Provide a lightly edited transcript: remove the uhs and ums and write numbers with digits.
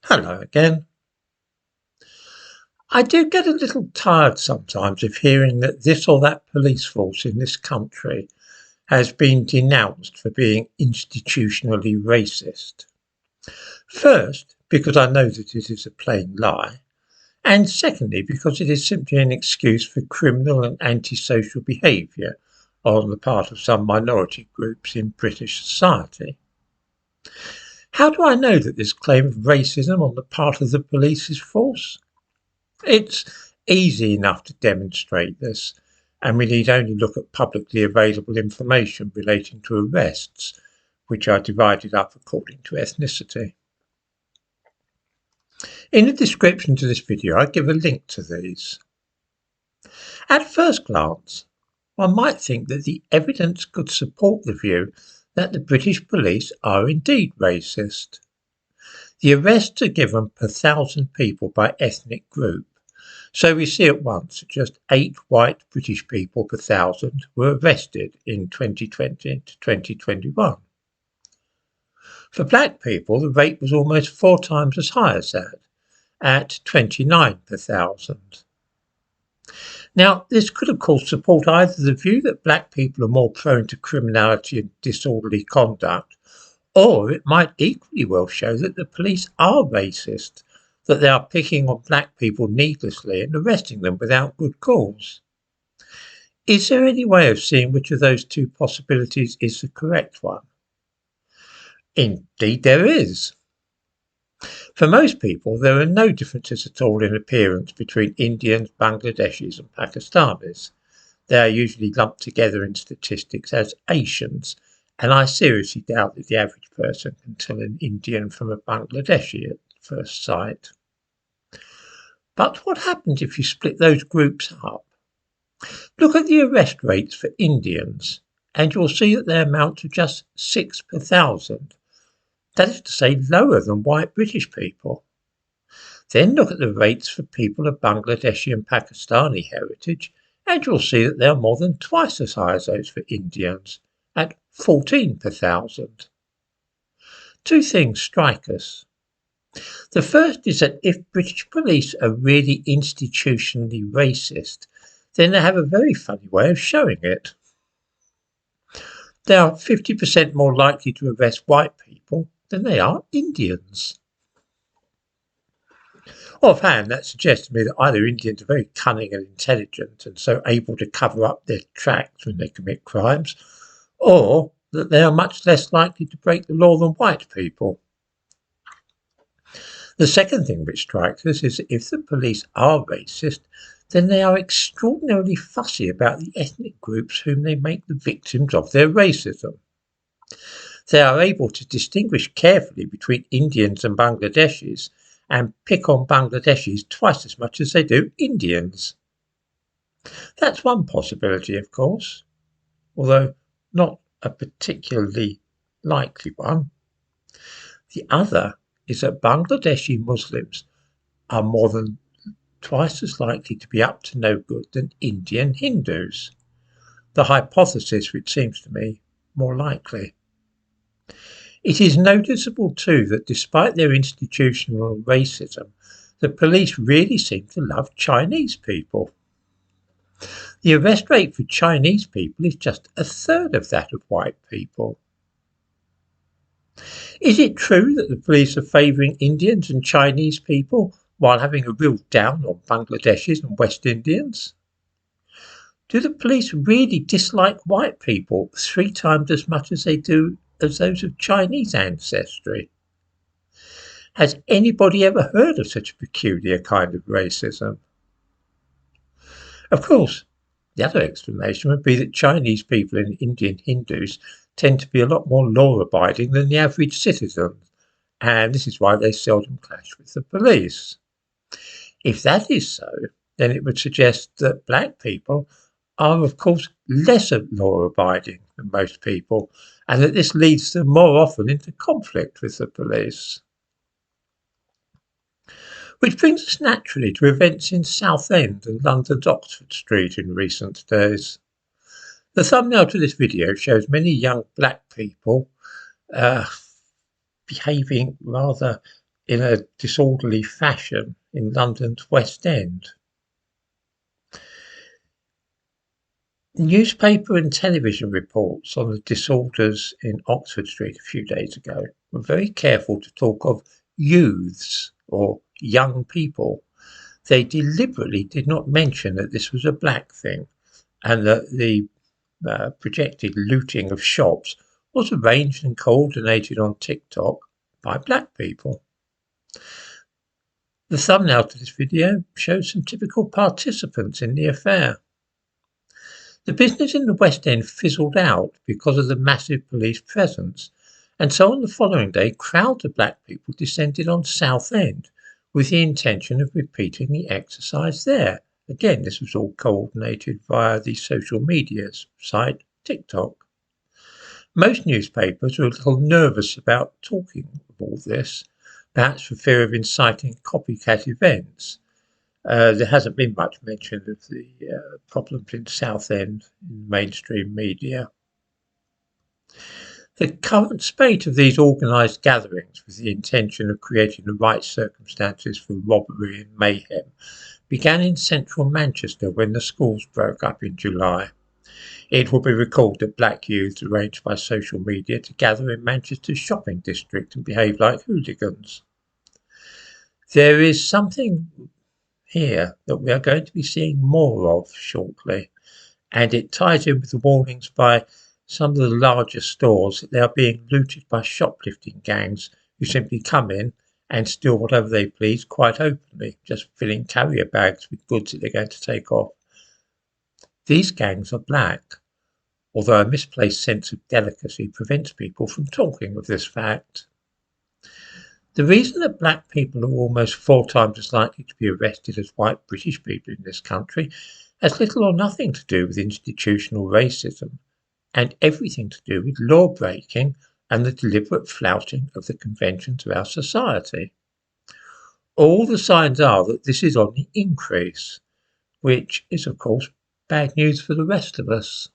Hello again. I do get a little tired sometimes of hearing that this or that police force in this country has been denounced for being institutionally racist. First, because I know that it is a plain lie, and secondly, because it is simply an excuse for criminal and antisocial behaviour on the part of some minority groups in British society. How do I know that this claim of racism on the part of the police is false? It's easy enough to demonstrate this, and we need only look at publicly available information relating to arrests, which are divided up according to ethnicity. In the description to this video, I give a link to these. At first glance, one might think that the evidence could support the view that the British police are indeed racist. The arrests are given per 1,000 people by ethnic group. So we see at once that just 8 white British people per 1,000 were arrested in 2020 to 2021. For black people, the rate was almost 4 times as high as that, at 29 per 1,000. Now, this could of course support either the view that black people are more prone to criminality and disorderly conduct, or it might equally well show that the police are racist, that they are picking on black people needlessly and arresting them without good cause. Is there any way of seeing which of those two possibilities is the correct one? Indeed there is. For most people, there are no differences at all in appearance between Indians, Bangladeshis and Pakistanis. They are usually lumped together in statistics as Asians, and I seriously doubt that the average person can tell an Indian from a Bangladeshi at first sight. But what happens if you split those groups up? Look at the arrest rates for Indians, and you'll see that they amount to just 6 per 1,000. That is to say, lower than white British people. Then look at the rates for people of Bangladeshi and Pakistani heritage, and you'll see that they are more than twice as high as those for Indians, at 14 per 1,000. Two things strike us. The first is that if British police are really institutionally racist, then they have a very funny way of showing it. They are 50% more likely to arrest white people than they are Indians. Offhand, that suggests to me that either Indians are very cunning and intelligent and so able to cover up their tracks when they commit crimes, or that they are much less likely to break the law than white people. The second thing which strikes us is that if the police are racist, then they are extraordinarily fussy about the ethnic groups whom they make the victims of their racism. They are able to distinguish carefully between Indians and Bangladeshis and pick on Bangladeshis twice as much as they do Indians. That's one possibility, of course, although not a particularly likely one. The other is that Bangladeshi Muslims are more than twice as likely to be up to no good than Indian Hindus, the hypothesis which seems to me more likely. It is noticeable too that despite their institutional racism, the police really seem to love Chinese people. The arrest rate for Chinese people is just a third of that of white people. Is it true that the police are favouring Indians and Chinese people while having a real down on Bangladeshis and West Indians? Do the police really dislike white people 3 times as much as they do as those of Chinese ancestry? Has anybody ever heard of such a peculiar kind of racism? Of course, the other explanation would be that Chinese people and Indian Hindus tend to be a lot more law-abiding than the average citizen, and this is why they seldom clash with the police. If that is so, then it would suggest that black people are, of course, less law-abiding than most people, and that this leads them more often into conflict with the police. Which brings us naturally to events in Southend and London's Oxford Street in recent days. The thumbnail to this video shows many young black people behaving rather in a disorderly fashion in London's West End. Newspaper and television reports on the disorders in Oxford Street a few days ago were very careful to talk of youths or young people. They deliberately did not mention that this was a black thing and that the projected looting of shops was arranged and coordinated on TikTok by black people. The thumbnail to this video shows some typical participants in the affair. The business in the West End fizzled out because of the massive police presence, and so on the following day crowds of black people descended on Southend with the intention of repeating the exercise there. Again, this was all coordinated via the social media site TikTok. Most newspapers were a little nervous about talking of all this, perhaps for fear of inciting copycat events. There hasn't been much mention of the problems in Southend in mainstream media. The current spate of these organised gatherings with the intention of creating the right circumstances for robbery and mayhem began in central Manchester when the schools broke up in July. It will be recalled that black youths arranged by social media to gather in Manchester's shopping district and behave like hooligans. There is something here that we are going to be seeing more of shortly, and it ties in with the warnings by some of the larger stores that they are being looted by shoplifting gangs who simply come in and steal whatever they please quite openly, just filling carrier bags with goods that they're going to take off. These gangs are black, although a misplaced sense of delicacy prevents people from talking of this fact. The reason that black people are almost 4 times as likely to be arrested as white British people in this country has little or nothing to do with institutional racism and everything to do with law breaking and the deliberate flouting of the conventions of our society. All the signs are that this is on the increase, which is of course bad news for the rest of us.